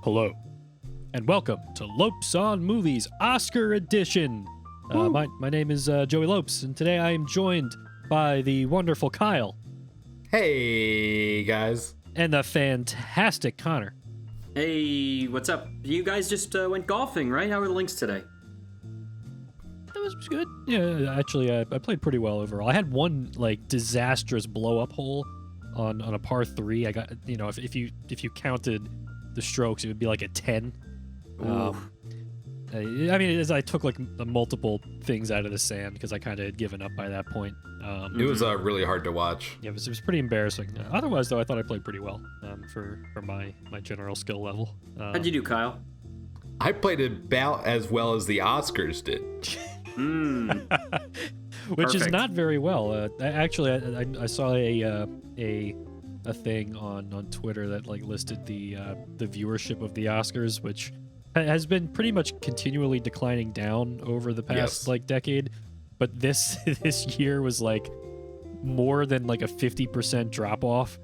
Hello, and welcome to Lopes on Movies Oscar Edition. My name is Joey Lopes, and today I am joined by the wonderful Kyle. Hey, guys. And the fantastic Connor. Hey, what's up? You guys just went golfing, right? How were the links today? That was good. Yeah, actually, I played pretty well overall. I had one disastrous blow up hole on a par 3. I got if you counted the strokes, it would be like a 10. I mean, as I took multiple things out of the sand because I kind of had given up by that point. It was really hard to watch. Yeah, it was pretty embarrassing. Otherwise, though, I thought I played pretty well for my general skill level. How'd you do, Kyle? I played about as well as the Oscars did. Which is Perfect. not very well. I saw a thing on Twitter that listed the viewership of the Oscars, which has been pretty much continually declining down over the past decade. But this year was more than a 50% drop off.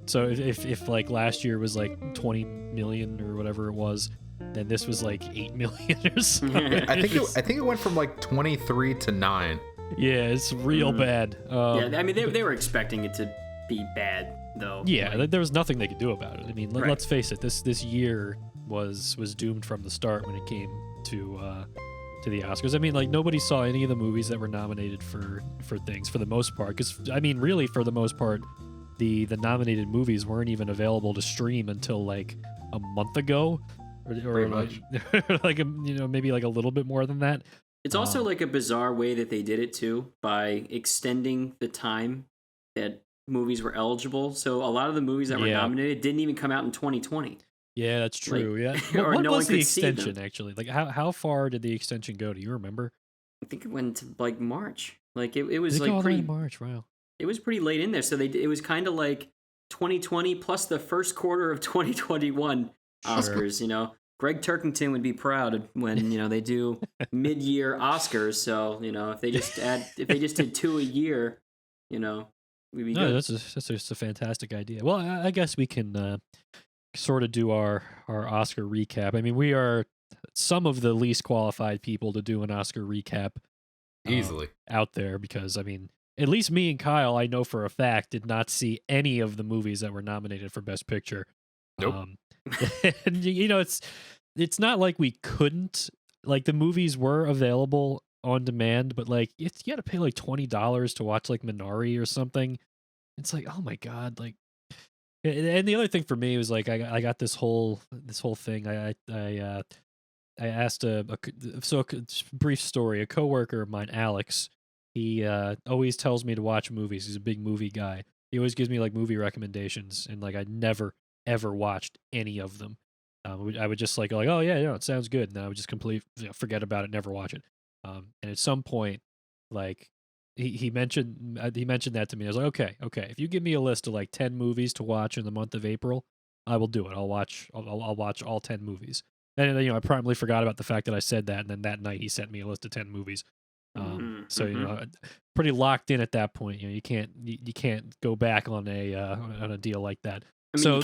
So if last year was 20 million or whatever it was, then this was 8 million or so. I think it went from 23 to 9. Yeah, it's real bad. Yeah, I mean, they were expecting it to be bad, though. Yeah, there was nothing they could do about it. I mean, Right. let's face it, this year was doomed from the start when it came to the Oscars. I mean, nobody saw any of the movies that were nominated for things for the most part. Because I mean, really, for the most part, the nominated movies weren't even available to stream until a month ago, or much. maybe a little bit more than that. It's also a bizarre way that they did it, too, by extending the time that movies were eligible. So a lot of the movies that were nominated didn't even come out in 2020. Yeah, that's true. Yeah. or What no was one the could see them. extension actually? How far did the extension go? Do you remember? I think it went to March. It was Did it go all the way pretty. to March? Wow. It was pretty late in there, so it was kind of 2020 plus the first quarter of 2021 Oscars. Greg Turkington would be proud when they do mid-year Oscars. So if they just did 2 a year, we'd be No, good. that's just a fantastic idea. Well, I guess we can sort of do our Oscar recap. I mean, we are some of the least qualified people to do an Oscar recap Easily. out there because, I mean, at least me and Kyle, I know for a fact, did not see any of the movies that were nominated for Best Picture. Nope. And, it's not like we couldn't. The movies were available on demand, but you got to pay $20 to watch Minari or something. It's oh my god, and the other thing for me was I got this whole thing. I asked a brief story. A coworker of mine, Alex, he always tells me to watch movies. He's a big movie guy. He always gives me movie recommendations, and I never ever watched any of them. I would just oh yeah, it sounds good, and then I would just forget about it, never watch it. And at some point, he mentioned that to me. I was okay. If you give me a list of 10 movies to watch in the month of April, I will do it. I'll watch all 10 movies. And I promptly forgot about the fact that I said that, and then that night he sent me a list of 10 movies. So pretty locked in at that point. You can't go back on a deal like that. I mean, So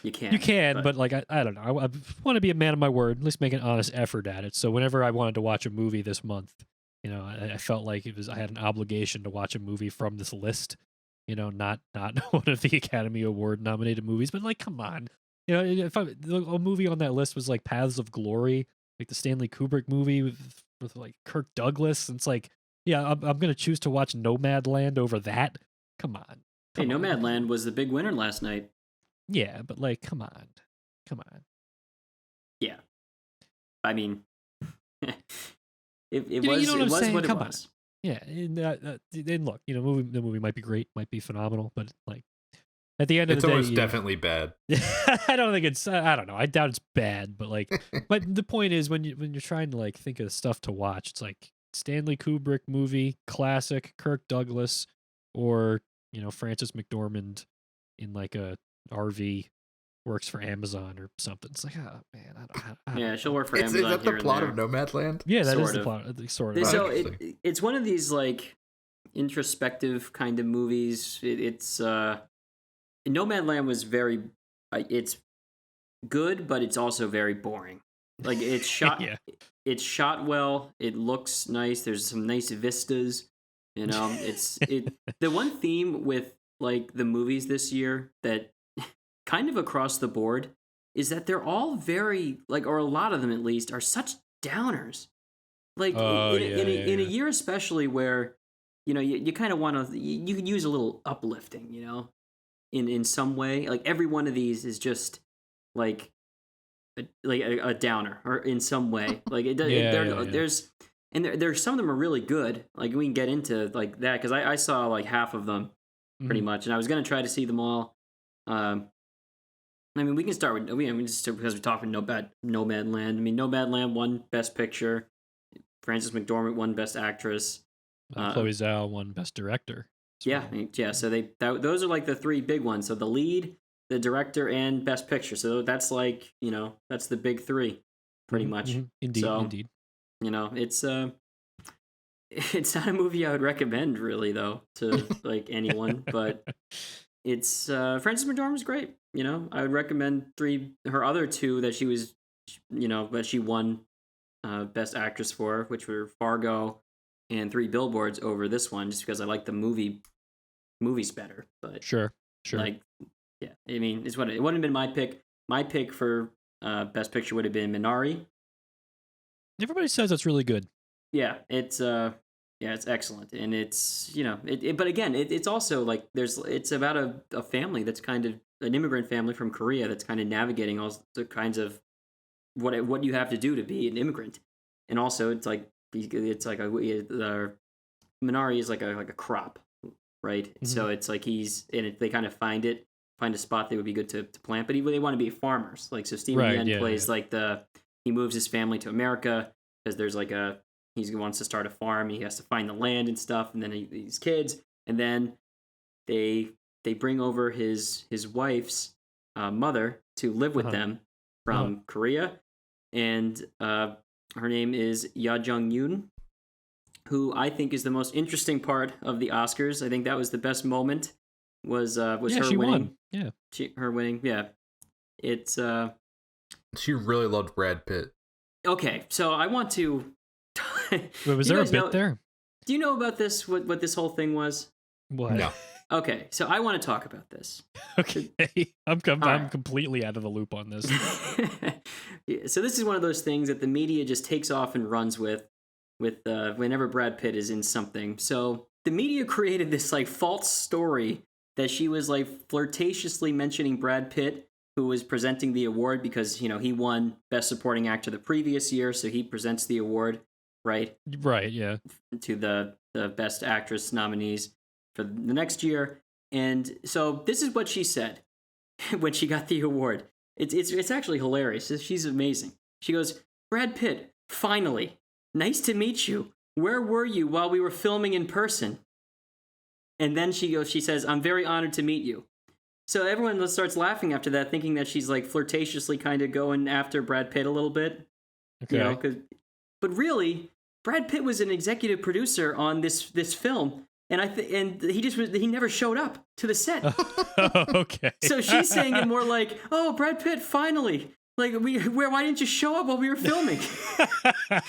you can, but I don't know. I want to be a man of my word. At least make an honest effort at it. So whenever I wanted to watch a movie this month, I felt like I had an obligation to watch a movie from this list. Not one of the Academy Award nominated movies, but come on. If a movie on that list was Paths of Glory, the Stanley Kubrick movie with Kirk Douglas, and it's I'm gonna choose to watch Nomadland over that. Come on. Hey, Nomadland was the big winner last night. Yeah, but come on. Yeah, I mean, it You was know what I'm saying? what it Come on. was. Yeah, and look, the movie might be great, might be phenomenal, but at the end of It's the day, almost definitely bad. I don't think it's. I don't know. I doubt it's bad, but but the point is when you're trying to think of stuff to watch, it's Stanley Kubrick movie, classic, Kirk Douglas, or Frances McDormand in a RV, works for Amazon or something. It's oh man, I don't Yeah, she'll work for Is Amazon. that the here plot and of there. Nomadland? Yeah, that is Sort the of. plot. Sort of. So Interesting. it's one of these introspective kind of movies. It's Nomadland was very. It's good, but it's also very boring. Like it's shot. Yeah. It's shot well. It looks nice. There's some nice vistas. You know, the one theme with like the movies this year that kind of across the board is that they're all very like, or a lot of them at least, are such downers. Like in a year especially where you kind of want to you could use a little uplifting, in some way. Like every one of these is just like a downer or in some way. Like there's there's some of them are really good. Like we can get into like that because I saw like half of them pretty much, and I was gonna try to see them all. I mean, we can start with just because we're talking Nomadland. I mean, Nomadland won Best Picture. Frances McDormand won Best Actress. Chloe Zhao won Best Director. Yeah. So those are like the three big ones. So the lead, the director, and Best Picture. So that's like that's the big three, pretty much. Indeed, indeed. It's not a movie I would recommend really though to like anyone, but it's Frances McDormand's great. I would recommend her other two that she was, that she won Best Actress for, which were Fargo and Three Billboards over this one, just because I like the movies better. But sure. Like, yeah, I mean, it wouldn't have been my pick. My pick for Best Picture would have been Minari. Everybody says it's really good. Yeah, it's excellent, and it's but again, it's also like it's about a family that's kind of an immigrant family from Korea that's kind of navigating all the kinds of what you have to do to be an immigrant, and also it's like Minari is like a crop, right? So it's like they kind of find a spot that would be good to plant, but they want to be farmers. Like so, Stephen Yeun plays like he moves his family to America because there's like he wants to start a farm. He has to find the land and stuff, and then these kids, and then they bring over his wife's mother to live with them from Korea, and her name is Ya Jung Yoon, who I think is the most interesting part of the Oscars. I think that was the best moment was her she winning. Won. Yeah, her winning. Yeah, it's she really loved Brad Pitt. Okay, so I want to. Wait, was there a bit there? Do you know about this? What this whole thing was? What? No. Okay, so I want to talk about this. Okay, I'm completely out of the loop on this. Yeah, so this is one of those things that the media just takes off and runs with whenever Brad Pitt is in something. So the media created this like false story that she was like flirtatiously mentioning Brad Pitt, who was presenting the award because he won Best Supporting Actor the previous year, so he presents the award, right? Right, yeah. To the Best Actress nominees for the next year. And so this is what she said when she got the award. It's actually hilarious. She's amazing. She goes, "Brad Pitt, finally. Nice to meet you. Where were you while we were filming in person?" And then she says, "I'm very honored to meet you." So everyone starts laughing after that, thinking that she's like flirtatiously kind of going after Brad Pitt a little bit. Okay. But really, Brad Pitt was an executive producer on this film, and he never showed up to the set. Okay. So she's saying it more like, "Oh, Brad Pitt, finally! Like, why didn't you show up while we were filming?"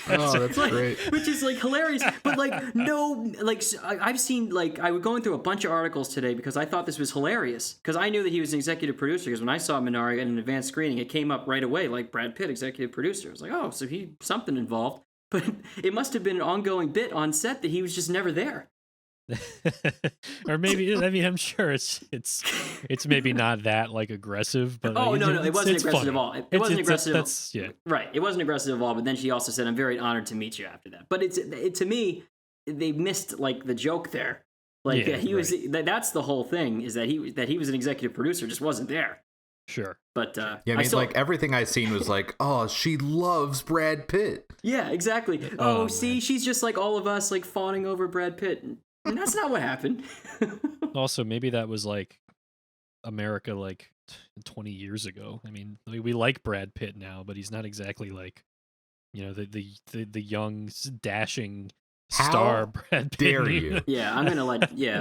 Oh, that's great. Which is like hilarious. But like, no, like I've seen I was going through a bunch of articles today because I thought this was hilarious because I knew that he was an executive producer because when I saw Minari at an advanced screening, it came up right away like Brad Pitt, executive producer. I was like, oh, so he something involved. But it must have been an ongoing bit on set that he was just never there. Or maybe I'm sure it's maybe not that like aggressive, but no, it wasn't aggressive funny. at all. It wasn't aggressive. Right. It wasn't aggressive at all. But then she also said, "I'm very honored to meet you." After that, but to me, they missed like the joke there. Like he was. That's the whole thing is that he was an executive producer, just wasn't there. Sure. But like everything I seen was like, oh, she loves Brad Pitt. Yeah, exactly. Oh, see, she's just like all of us, like fawning over Brad Pitt. And that's not what happened. Also, maybe that was like America like 20 years ago. I mean, we like Brad Pitt now, but he's not exactly like, the young dashing star Brad Pitt. Dare you? Yeah, I'm gonna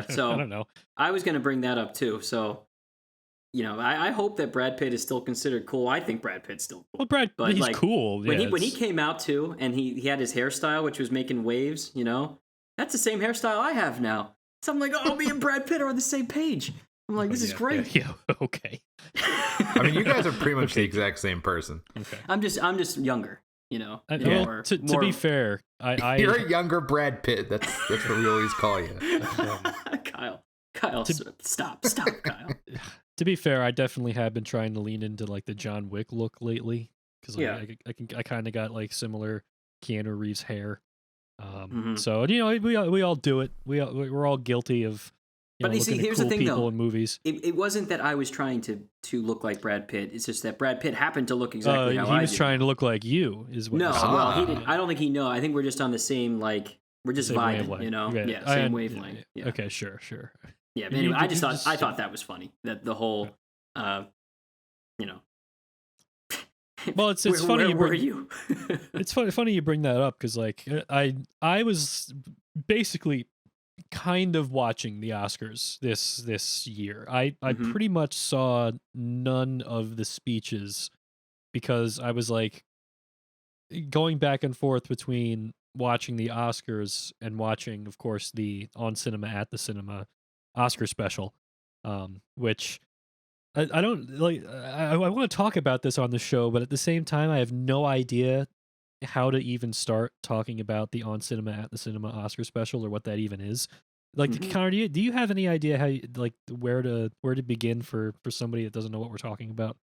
so I don't know. I was gonna bring that up too. So I hope that Brad Pitt is still considered cool. I think Brad Pitt's still cool. Well, Brad, But he's like cool. when Yeah, he came out too, and he had his hairstyle, which was making waves. That's the same hairstyle I have now. So I'm like, oh, me and Brad Pitt are on the same page. I'm like, this is great. Yeah, okay. I mean, you guys are pretty much the exact same person. Okay. I'm just younger. Well, to be fair, You're a younger Brad Pitt. That's what we always call you. Kyle, stop, Kyle. To be fair, I definitely have been trying to lean into like the John Wick look lately because I kind of got like similar Keanu Reeves hair. So we all do it. We're all guilty of. But you see, here's cool the thing, people though. in movies. It wasn't that I was trying to look like Brad Pitt. It's just that Brad Pitt happened to look exactly how I did. He was trying to look like you. Is what? No, well, he didn't. I don't think he know. I think we're just on the same we're just vibing. Wavelength. Okay. Yeah, same wavelength. Yeah. Okay, sure. Yeah, but anyway, I thought that was funny. That the whole, Well, it's funny. Where were you? It's funny you bring that up because like I was basically kind of watching the Oscars this year. I pretty much saw none of the speeches because I was like going back and forth between watching the Oscars and watching, of course, the On Cinema at the Cinema Oscar special, which I don't like. I want to talk about this on the show, but at the same time, I have no idea how to even start talking about the On Cinema at the Cinema Oscar special or what that even is. Like, Connor, do you have any idea how where to begin for somebody that doesn't know what we're talking about?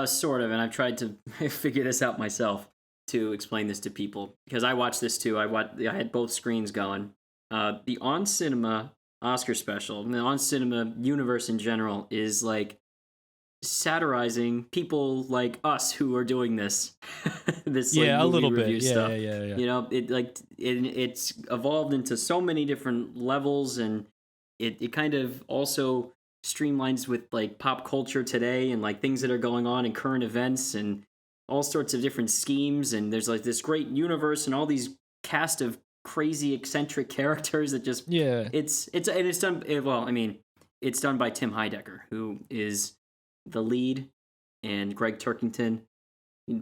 Sort of, and I've tried to figure this out myself to explain this to people because I watched this too. I had both screens going. The On Cinema Oscar special, and the On Cinema universe in general is like satirizing people like us who are doing this this like, a little review bit stuff. Yeah. It's evolved into so many different levels, and it kind of also streamlines with like pop culture today and like things that are going on in current events and all sorts of different schemes, and there's like this great universe and all these cast of crazy eccentric characters that just it's done well. I mean, it's done by Tim Heidecker, who is the lead, and Greg Turkington.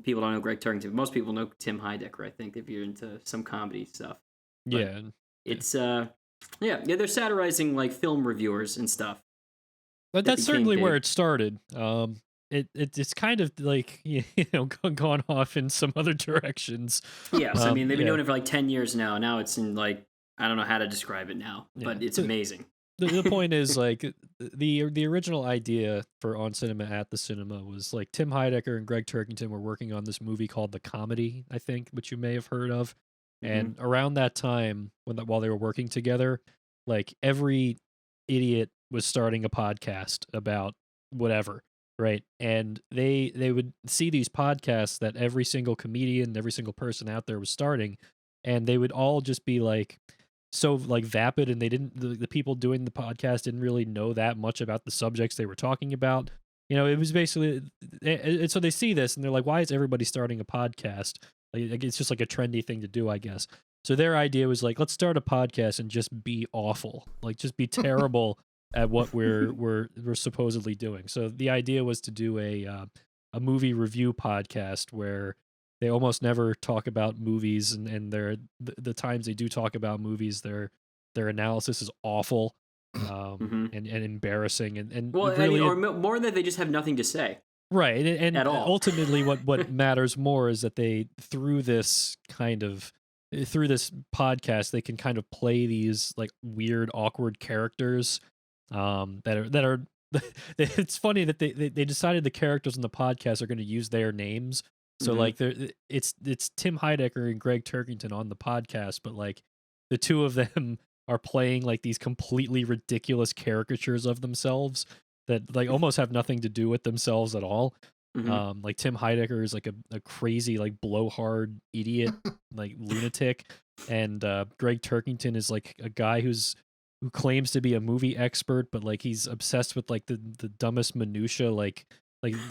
People don't know Greg Turkington. Most people know Tim Heidecker, I think, if you're into some comedy stuff. But yeah. It's they're satirizing like film reviewers and stuff. But that's certainly where it started. It's kind of like gone off in some other directions. Yes, I mean they've been doing it for like 10 years now. Now it's in like I don't know how to describe it now, but it's amazing. The point is like the original idea for On Cinema at the Cinema was like Tim Heidecker and Greg Turkington were working on this movie called The Comedy, I think, which you may have heard of. And around that time, while they were working together, like every idiot was starting a podcast about whatever, right? And they would see these podcasts that every single comedian, every single person out there was starting, and they would all just be like so like vapid, and they didn't the people doing the podcast didn't really know that much about the subjects they were talking about. It was basically so they see this and they're like, why is everybody starting a podcast? Like it's just like a trendy thing to do, I guess. So their idea was like, let's start a podcast and just be awful, like just be terrible at what we're supposedly doing. So the idea was to do a movie review podcast where they almost never talk about movies, and the times they do talk about movies, their analysis is awful and embarrassing and well, really, or more that they just have nothing to say. Right, and at all. Ultimately, what matters more is that they through this podcast, they can kind of play these like weird, awkward characters that are. It's funny that they decided the characters in the podcast are going to use their names. So like it's Tim Heidecker and Greg Turkington on the podcast, but like the two of them are playing like these completely ridiculous caricatures of themselves that like almost have nothing to do with themselves at all. Like Tim Heidecker is like a crazy like blowhard idiot, like lunatic, and Greg Turkington is like a guy who claims to be a movie expert, but like he's obsessed with like the dumbest minutia, like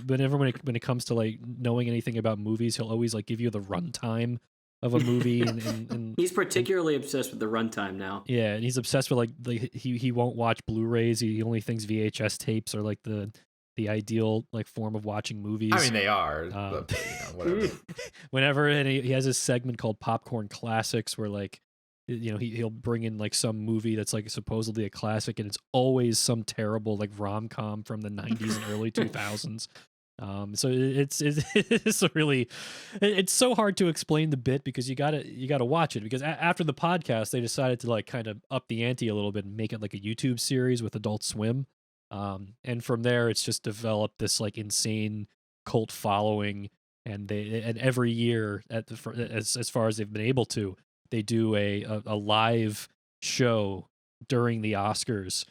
whenever when it comes to like knowing anything about movies, he'll always like give you the runtime of a movie, and he's particularly obsessed with the runtime now. Yeah, and he's obsessed with like he won't watch Blu-rays. He only thinks VHS tapes are like the the ideal like form of watching movies. I mean, they are, Um, but, whatever. whenever and he has this segment called Popcorn Classics where like he'll bring in like some movie that's like supposedly a classic and it's always some terrible like rom-com from the 90s and early 2000s. So it's a really it's so hard to explain the bit because you gotta watch it because after the podcast they decided to like kind of up the ante a little bit and make it like a YouTube series with Adult Swim. And from there it's just developed this like insane cult following, and every year as far as they've been able to, they do a live show during the Oscars,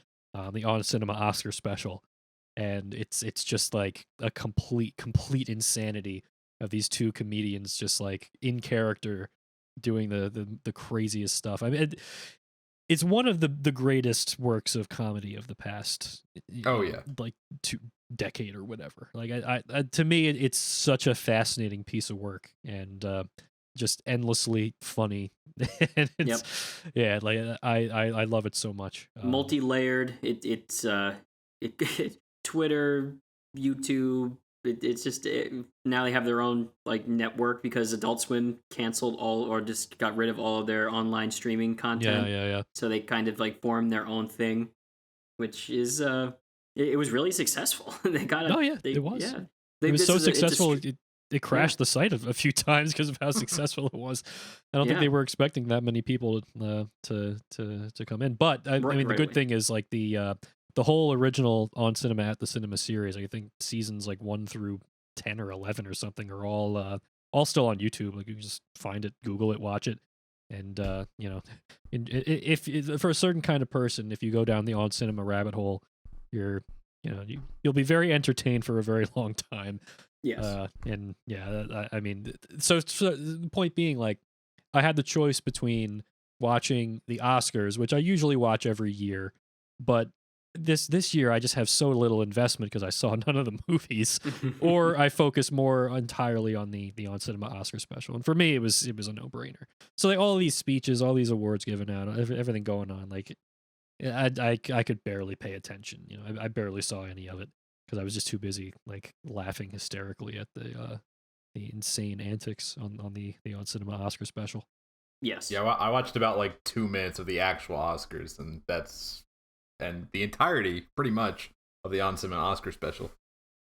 the On Cinema Oscar special, and it's just like a complete insanity of these two comedians just like in character doing the craziest stuff. I mean, it's one of the greatest works of comedy of the past. Oh yeah, like 2 decade or whatever. Like I to me, it's such a fascinating piece of work and just endlessly funny. And it's, yeah, like I love it so much. Multi-layered. It's Twitter, YouTube. It's just now they have their own like network because Adult Swim canceled all or just got rid of all of their online streaming content. Yeah. So they kind of like formed their own thing, which is it was really successful. They got it. Oh yeah, it was. Yeah, it was so successful. It crashed the site a few times because of how successful it was. I don't think they were expecting that many people to come in. But I mean, the good thing is like the whole original On Cinema at the Cinema series, I think seasons like 1 through 10 or 11 or something are all still on YouTube. Like you can just find it, Google it, watch it. And, if for a certain kind of person, if you go down the On Cinema rabbit hole, you'll be very entertained for a very long time. Yes. And yeah, I mean, so the point being, like, I had the choice between watching the Oscars, which I usually watch every year, but this year I just have so little investment because I saw none of the movies, or I focus more entirely on the On Cinema Oscar special. And for me, it was a no-brainer. So like all these speeches, all these awards given out, everything going on, like I could barely pay attention. I barely saw any of it because I was just too busy like laughing hysterically at the insane antics on the On Cinema Oscar special. Yes. Yeah, well, I watched about like 2 minutes of the actual Oscars, and the entirety, pretty much, of the On Cinema Oscar special.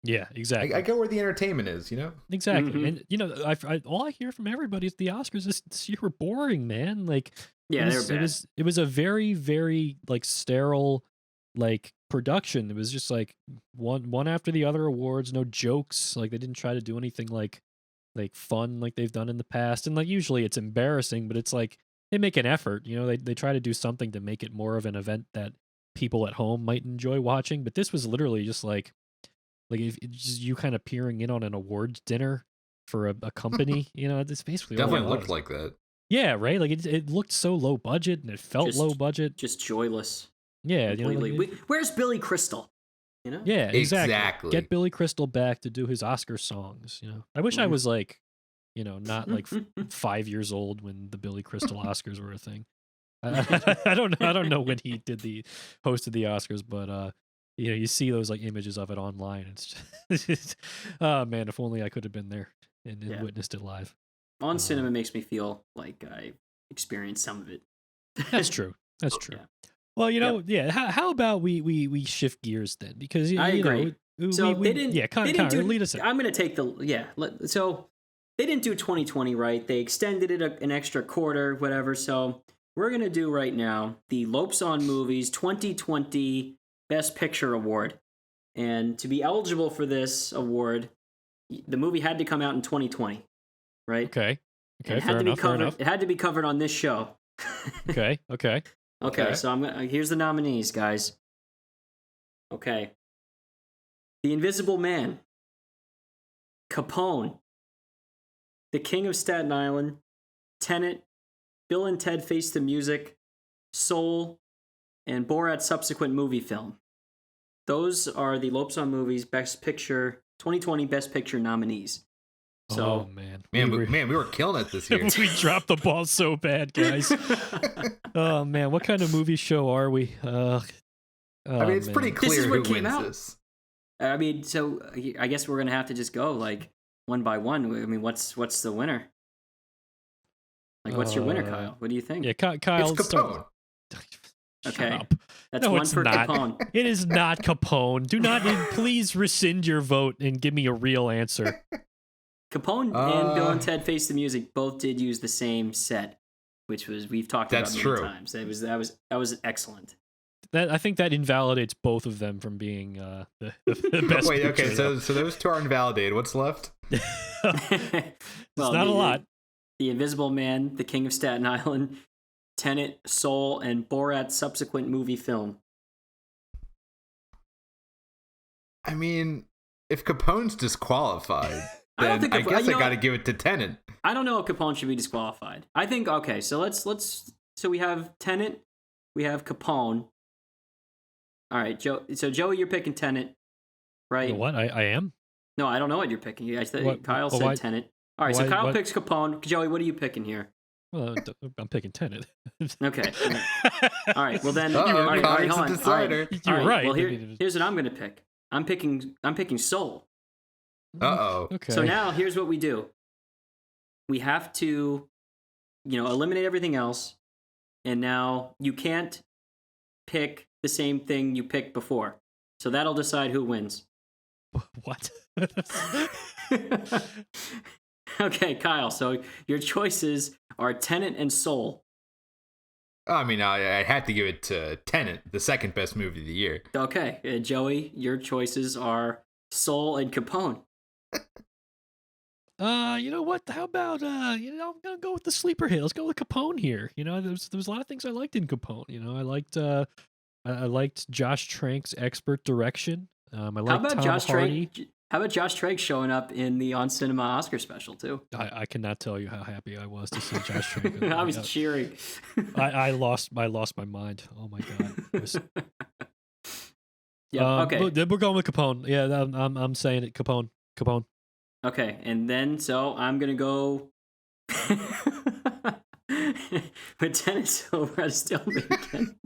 Yeah, exactly. I go where the entertainment is, Exactly. Mm-hmm. And all I hear from everybody is the Oscars this year were boring, man. Like, yeah, they're bad. It was a very, very like sterile like production. It was just like one after the other awards, no jokes. Like they didn't try to do anything like fun like they've done in the past. And like usually it's embarrassing, but it's like they make an effort. They try to do something to make it more of an event that people at home might enjoy watching. But this was literally just like if just you kind of peering in on an awards dinner for a company. It's basically definitely looked like that. Yeah, right. Like it looked so low budget and it felt low budget, just joyless. Yeah, where's Billy Crystal? Yeah, exactly. Get Billy Crystal back to do his Oscar songs. I wish I was like, not like 5 years old when the Billy Crystal Oscars were a thing. I don't know when he hosted the Oscars, but you see those like images of it online. It's just, oh man, if only I could have been there and witnessed it live. On Cinema makes me feel like I experienced some of it. That's true. That's true. Yeah. Well, How about we shift gears then? Because I agree. So they didn't do. Lead us in. I'm going to take so they didn't do 2020 right. They extended it an extra quarter, whatever. So we're going to do right now the Lopes on Movies 2020 Best Picture Award, and to be eligible for this award, the movie had to come out in 2020, right? Okay. It had to be covered on this show. Okay. So here's the nominees, guys. Okay. The Invisible Man, Capone, The King of Staten Island, Tenet, Bill and Ted Face the Music, Soul, and Borat's subsequent movie film. Those are the Lopes on Movies 2020 Best Picture nominees. So, we were killing it this year. We dropped the ball so bad, guys. Oh man, what kind of movie show are we? I mean, it's pretty clear who wins this. I mean, so I guess we're gonna have to just go like one by one. I mean, what's the winner? Like, what's your winner, Kyle? What do you think? Yeah, It's Kyle, Capone. Shut Okay. up. That's No, one it's for not. Capone. It is not Capone. Do not, please rescind your vote and give me a real answer. Capone and Bill and Ted Face the Music both did use the same set, which was we've talked about That's many true. times. That was excellent. I think that invalidates both of them from being the best. Wait, okay, picture, so those two are invalidated. What's left? it's not a lot. The Invisible Man, The King of Staten Island, Tenet, Soul, and Borat's subsequent movie film. I mean, if Capone's disqualified, then I guess I got to give it to Tenet. I don't know if Capone should be disqualified. I think okay. So let's so we have Tenet, we have Capone. All right, Joe. So Joey, you're picking Tenet, right? You know what? I am. No, I don't know what you're picking. Kyle said why- Tenet. All right, so why- Kyle what? picks Capone. Joey, what are you picking here? Well, I'm picking Tenet. Okay. All right. Well then, Uh-oh, all right, Kyle's hold the on. decider. All You're right. Well, I mean, here's what I'm going to pick. I'm picking Soul. Uh-oh. Okay. So now here's what we do. We have to, eliminate everything else, and now you can't pick the same thing you picked before. So that'll decide who wins. What? Okay, Kyle. So your choices are Tenet and Soul. I mean, I had to give it to Tenet, the second best movie of the year. Okay, Joey, your choices are Soul and Capone. You know what? How about I'm gonna go with the sleeper hit. Let's go with Capone here. There was a lot of things I liked in Capone. I liked Josh Trank's expert direction. I liked Tom Hardy. How about Josh Trank showing up in the On Cinema Oscar special too? I cannot tell you how happy I was to see Josh Trank. I was cheering. I lost my mind. Oh my god. It was- Yeah. Okay. We're going with Capone. Yeah, I'm saying it. Capone. Okay, and then so I'm gonna go with Tenet over at Stillman again.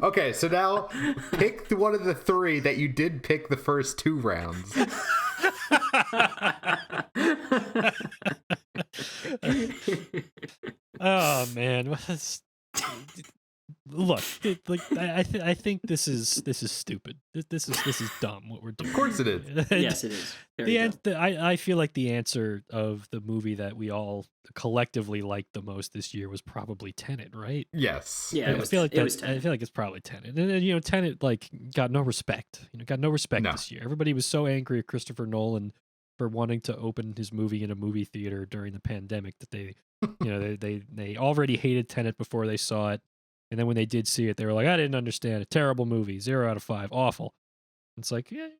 Okay, so now pick one of the three that you did pick the first two rounds. Oh man, look, I think this is stupid. This is dumb what we're doing. Of course it is. Yes, it is. Very dumb. I feel like the answer of the movie that we all collectively liked the most this year was probably Tenet, right? Yes. Yeah, I feel like it was Tenet. I feel like it's probably Tenet. And Tenet got no respect. Got no respect No. this year. Everybody was so angry at Christopher Nolan for wanting to open his movie in a movie theater during the pandemic that they they already hated Tenet before they saw it. And then when they did see it, they were like, I didn't understand it. Terrible movie. 0 out of 5. Awful. It's like, the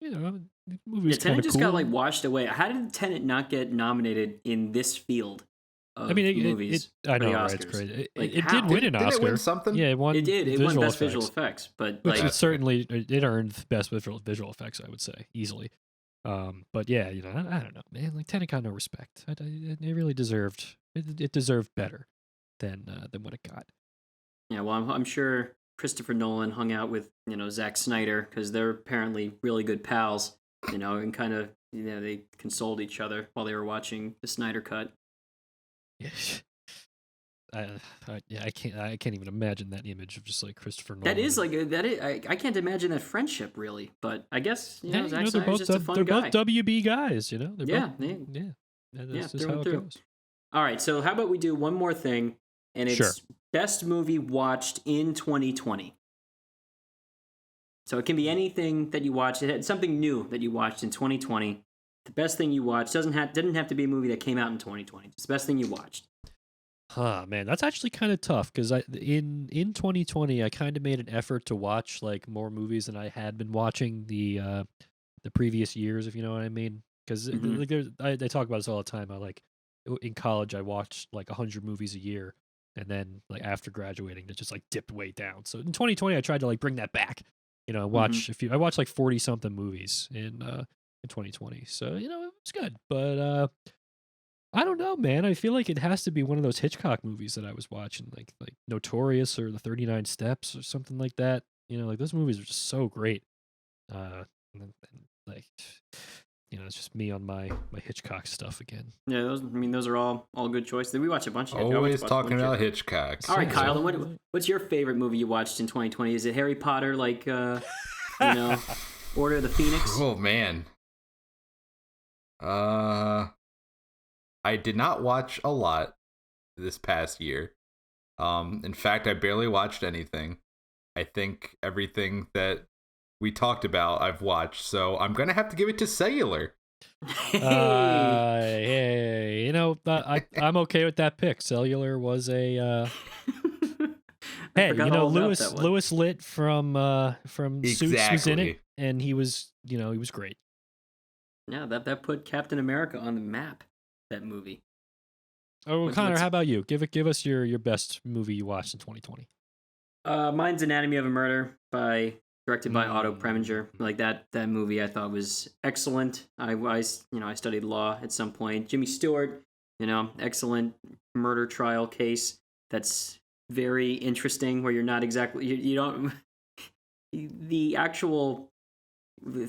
movie was kind Tenet of just cool. got washed away. How did Tenet not get nominated in this field of movies? I know, for the right? It's Oscars? crazy. Like, It how? did win an Didn't Oscar. it win something? Yeah, it won. It did. It won Best Visual Effects, but Which like, it earned best visual effects, I would say, easily. But yeah, I don't know, man. Like Tenet got no respect. It really deserved. It deserved better than what it got. yeah. Well, I'm sure Christopher Nolan hung out with Zack Snyder because they're apparently really good pals. And kind of they consoled each other while they were watching the Snyder Cut. Yeah. I can't even imagine that image of just like Christopher Nolan. That is I can't imagine that friendship really, but I guess Zack they're Snyder's both just a fun guy. both WB guys, They're Yeah, both, yeah. That's just through how and it through. goes. All right, so how about we do one more thing, and it's Sure. best movie watched in 2020. So it can be anything that you watched. It had something new that you watched in 2020. The best thing you watched didn't have to be a movie that came out in 2020. It's the best thing you watched. Man, that's actually kind of tough because in 2020 I kind of made an effort to watch like more movies than I had been watching the previous years, if you know what I mean. Because Mhm. they talk about this all the time. In college I watched like 100 movies a year, and then like after graduating it just like dipped way down. So in 2020 I tried to like bring that back. Watch I watched like 40 something movies in 2020. So it was good, but I don't know, man. I feel like it has to be one of those Hitchcock movies that I was watching, like Notorious or The 39 Steps or something like that. Like those movies are just so great. and, like, it's just me on my Hitchcock stuff again. Yeah, those are all good choices. We watch a bunch. Always talking about Hitchcock. All right, Kyle. Then what's your favorite movie you watched in 2020? Is it Harry Potter, like Order of the Phoenix? Oh man. I did not watch a lot this past year. In fact, I barely watched anything. I think everything that we talked about I've watched, so I'm gonna have to give it to Cellular. Hey, I'm okay with that pick. Cellular was a hey, Lewis Litt from Suits was in it, and he was great. Yeah, that put Captain America on the map. That movie. Oh, Connor, how about you? Give us your best movie you watched in 2020. Mine's Anatomy of a Murder, directed by Otto Preminger. Like that movie, I thought was excellent. I studied law at some point. Jimmy Stewart, excellent murder trial case that's very interesting. Where you're not exactly you don't the actual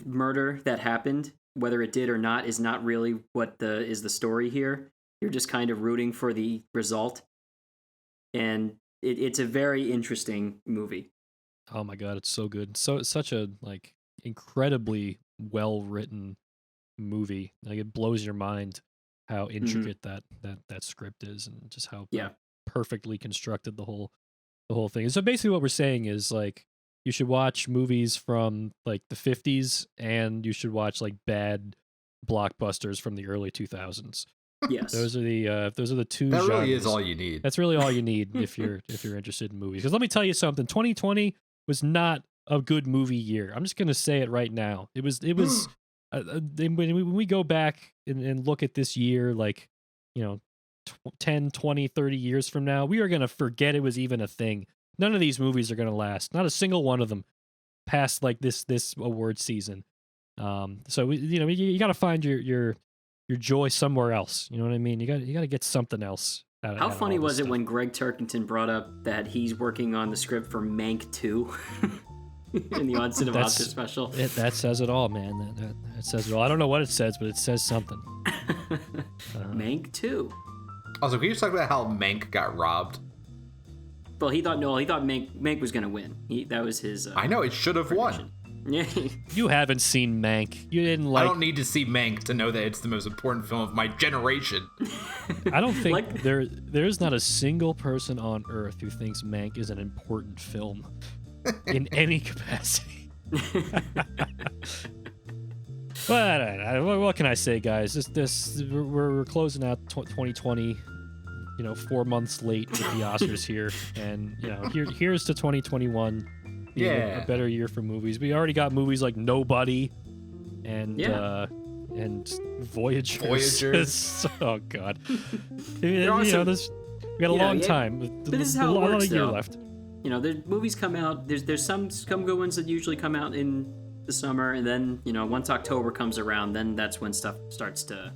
murder that happened, whether it did or not, is not really what is the story here. You're just kind of rooting for the result, and it's a very interesting movie. Oh my god, it's so good! Such a incredibly well written movie. Like, it blows your mind how intricate that script is, and just how perfectly constructed the whole thing. So basically, what we're saying is, like, you should watch movies from like the 50s, and you should watch like bad blockbusters from the early 2000s. Yes, those are the two. That genres. really is all you need. That's really all you need if you're interested in movies. Because let me tell you something, 2020 was not a good movie year. I'm just gonna say it right now. It was. When we go back and look at this year, 10, 20, 30 years from now, we are gonna forget it was even a thing. None of these movies are gonna last. Not a single one of them past like this award season. So you got to find your joy somewhere else. You know what I mean? You got to get something else. How funny was it when Greg Turkington brought up that he's working on the script for Mank 2 in the On Cinema Oscar special? That says it all, man. That says it all. I don't know what it says, but it says something. Mank 2. Also, can you just talk about how Mank got robbed? Well, he thought Mank was going to win. That was his. I know, it should have won. Yeah. You haven't seen Mank. You didn't like. I don't need to see Mank to know that it's the most important film of my generation. I don't think there's not a single person on earth who thinks Mank is an important film in any capacity. But what can I say, guys? We're closing out 2020. 4 months late with the Oscars here, and here's to 2021. A better year for movies. We already got movies like Nobody and Voyagers. Oh god. We got a long time. But this is how it works, a lot of year though. left. The movies come out. There's some good ones that usually come out in the summer, and then once October comes around, then that's when stuff starts to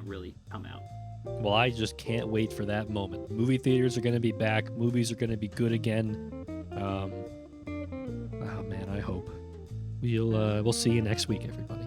really come out. Well, I just can't wait for that moment. Movie theaters are going to be back. Movies are going to be good again. Oh man, I hope. We'll see you next week, everybody.